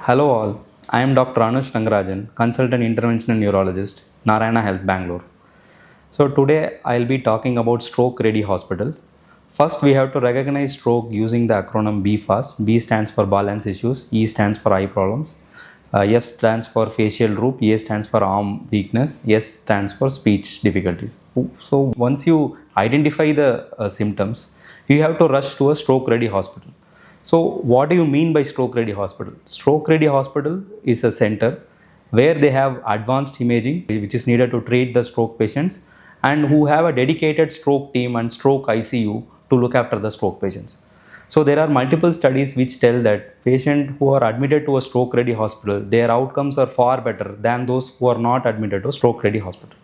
Hello all, I am Dr. Anush Rangarajan, Consultant Interventional Neurologist, Narayana Health, Bangalore. So today I'll be talking about stroke ready hospitals. First we have to recognize stroke using the acronym BFAST. B stands for balance issues, E stands for eye problems, F stands for facial droop, A stands for arm weakness, S stands for speech difficulties. So once you identify the symptoms, you have to rush to a stroke ready hospital. So what do you mean by stroke ready hospital? Stroke ready hospital is a center where they have advanced imaging which is needed to treat the stroke patients and who have a dedicated stroke team and stroke ICU to look after the stroke patients. So there are multiple studies which tell that patients who are admitted to a stroke ready hospital, their outcomes are far better than those who are not admitted to a stroke ready hospital.